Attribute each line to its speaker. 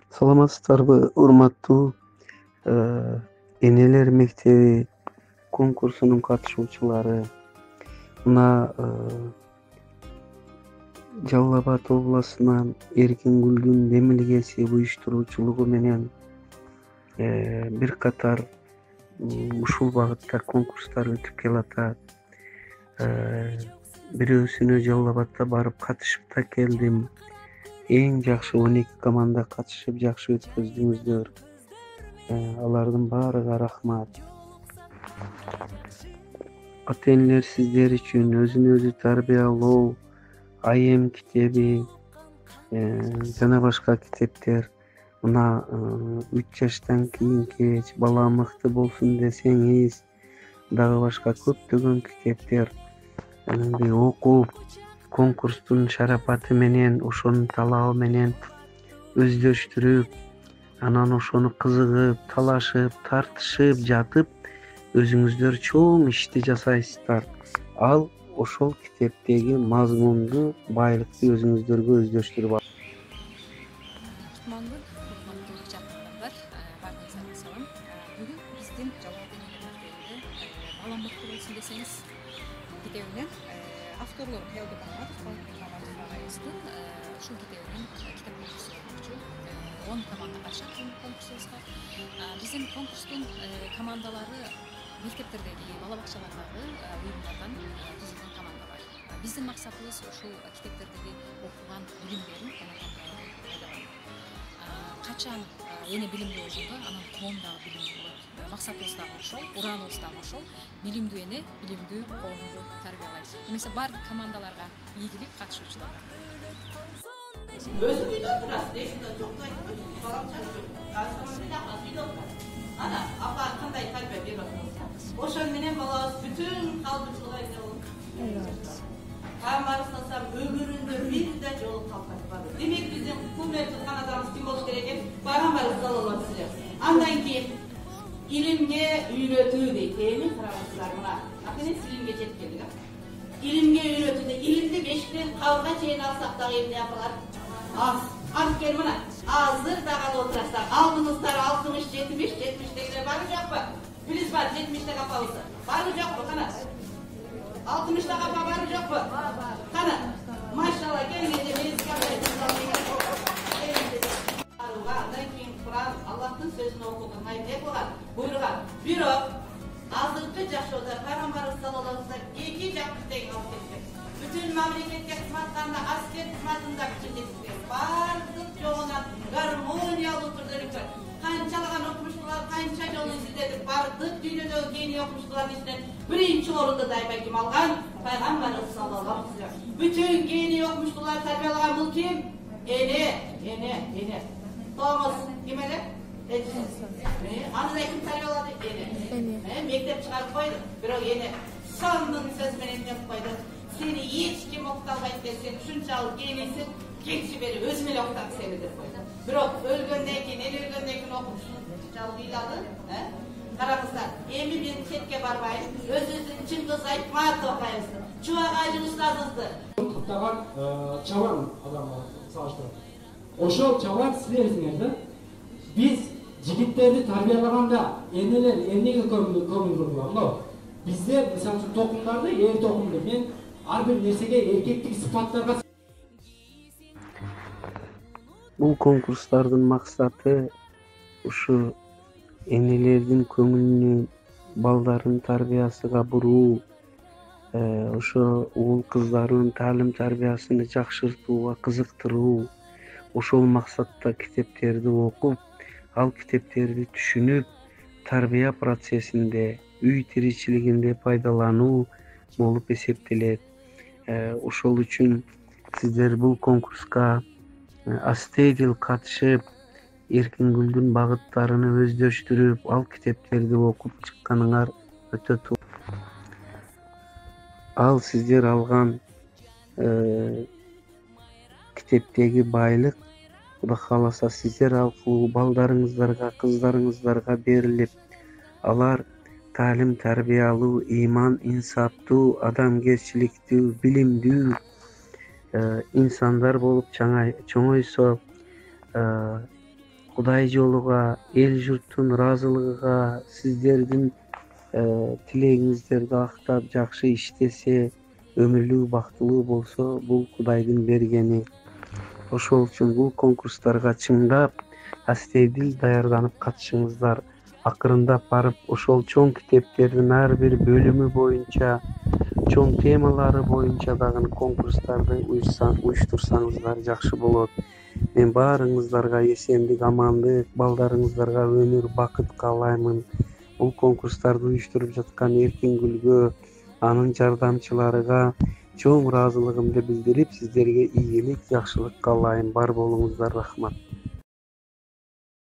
Speaker 1: Саламатсыздарбы, урматтуу энелер мектеби конкурсунун катышуучулары. Мына Жалал Абад областынан Эркингүлдүн демилгеси уюштуруучулугу менен бир катар ушул багытта конкурстар өтүп келатат. Бирөөсүнө Жалал Абадта барып катышып да келдим. Эң жакшы 12 команда катышып жакшы өткөздүңүздөр. Алардын баарыга рахмат. Ата-энелер сиздер үчүн өзүн өзү тарбиялоо, айем китеби жана башка китептер, мына 3 жаштан кийинки бала мыкты болсун десеңиз, дагы башка көптөгөн китептер окуп, конкурстун шарапаты менен, ошонун талабы менен өздөштүрүп, анан ошону кызыгып, талашып, тартышып жатып, өзүңүздөр чоң ишти жасайсыздар. Ал ошол китептеги мазмунду, байлыкты өзүңүздөргө өздөштүрүп алат.
Speaker 2: Урматтуу жакындар, баарыңыздарга салам. Бүгүн биздин Жалал Абад мектебинде бала мыкты болсун десеңиз китебинен авторлору Элдик Маматов агайыбыздын ушул китебинен китеп конкурсу болмокчу. 10 команда катышат конкурсубузга. Биздин конкурстун командалары мектептердеги, бала бакчалардагы уюмдардан түзүлгөн командалар. Биздин максатыбыз ушул китептердеги окуган билимдерин пайдалануу. Качан эне билимдүү болсо, анан коом дагы билимдүү болот. Максатыбыз дагы ошол, урааныбыз дагы ошол. Билимдүү эне, билимдүү коомду тарбиялайт. Эмесе баардык командаларга ийгилик, катышуучуларга.
Speaker 3: Өзү үйдө турасыз, эшикте жок айтпайт, балам чачып, үйдө турат. Ана, апа кандай тарбия берип атат. Ошон менен балабыз бүтүн калдырчылык айда болот. Пайгамбарыбыз салсам өмүрүндө бир да жолу калтырбады. Демек биздин куметтүү канадабыз ким болуш керек экен? Пайгамбарыбыз саллаллаху алейхи вассалам. Андан кийин илимге үйрөтүү дейт. Эми караңыздар мына. Акыне илимге жетип келдик. Илимге үйрөтүүдө илимди бешиктен кабырга чейин алсак дагы эмне апалар? Аз кел мына. Азыр дагы отурасыздар. Алдыңыздар 60-70 дегилер бары жокпу? Билиз бар 70 апабыз. Бары жокпу кана? 60 апа бары жокпу? Кана? Машалла келгенде мен андан кийин Кур'ан Аллахтын сөзүн окуган, не кылган, буйруган. Бирок азыркы жашоодо Пайгамбарыбыз саллаллаху алейхи вассалам 2 жакты тең алып кеткен. Бүтүн мамлекетке кызматканда, аскер кызматында жетишкен. Бардык жолунан гармониялуу түрдө өткөн. Канчалаган окумуштуулар, канча жолун изилдетип, бардык дүйнөдөгү гений окумуштуулардын ичинен биринчи орунду дайыма ким алган? Пайгамбарыбыз саллаллаху алейхи вассалам. Бүтүн гений окумуштуулар тарбиялаган бул ким? Эне. Томас ким эле? Аны ким тарбиялады? Эне. Мектеп чыгарып койду, бирок эне сондун сөзү менен деп койду. Сени эч ким окута албайт деп, сен ушунчалык генийсиң, кетчи бери өзүм эле окутам сени деп койду. Бирок өлгөндөн кийин окумушун жалгы ыйлады, караңыздар. Эми мен четке барбайм, өзүбүздүн Чыңгыз Айтматов акайыбызды, Чубак Ажы устазыбызды
Speaker 4: каттаган чабан адамга салыштырып. Ошол чабан силерсиңер да. Биз жигиттерди тарбиялаганда энелер эмнеге көңүл бурган? Бизде мисалы үчүн токумдарды, токумду мен ар бир нерсеге эркектик сыпаттарга.
Speaker 1: Бул конкурстардын максаты ушу энелердин көңүлүнү балдардын тарбиясыга буруу, ошо уул кыздардын таалим тарбиясын жакшыртууга кызыктыруу. Ошол максатта китептерди окуп, ал китептерди түшүнүп, тарбия процессинде, үй тиричилигинде пайдалануу болуп эсептелет. Ошол үчүн сиздер бул конкурска астейдил катышып, Эркингүлдүн багыттарын өздөштүрүп, ал китептерди окуп чыкканыңар өтө туура. Ал сиздер алган китептеги байлык Кудай кааласа сиздер аркылуу балдарыңыздарга, кыздарыңыздарга берилип, алар таалим тарбиялуу, ыйман инсаптуу, адамгерчиликтүү, билимдүү инсандар болуп чоңойсо, Кудай жолуга, эл журттун ыраазылыгыга, сиздердин тилегиңиздерди актап жакшы иштесе, өмүрлүк бактылуу болсо, бул Кудайдын бергени. Ошол үчүн бул конкурстарга чындап, астейдил даярданып катышыңыздар. Акырындап барып, ошол чоң китептердин ар бир бөлүмү боюнча, чоң темалары боюнча дагы конкурстарды уюштурсаңыздар жакшы болот. Мен баарыңыздарга эсендик, амандык, балдарыңыздарга өмүр бакыт каалаймын. Бул конкурстарды уюштуруп жаткан Эркингүлгө, анын жардамчыларыга чоң ыраазылыгымды билдирип, сиздерге ийгилик, жакшылык каалайм. Бар болуңуздар, рахмат.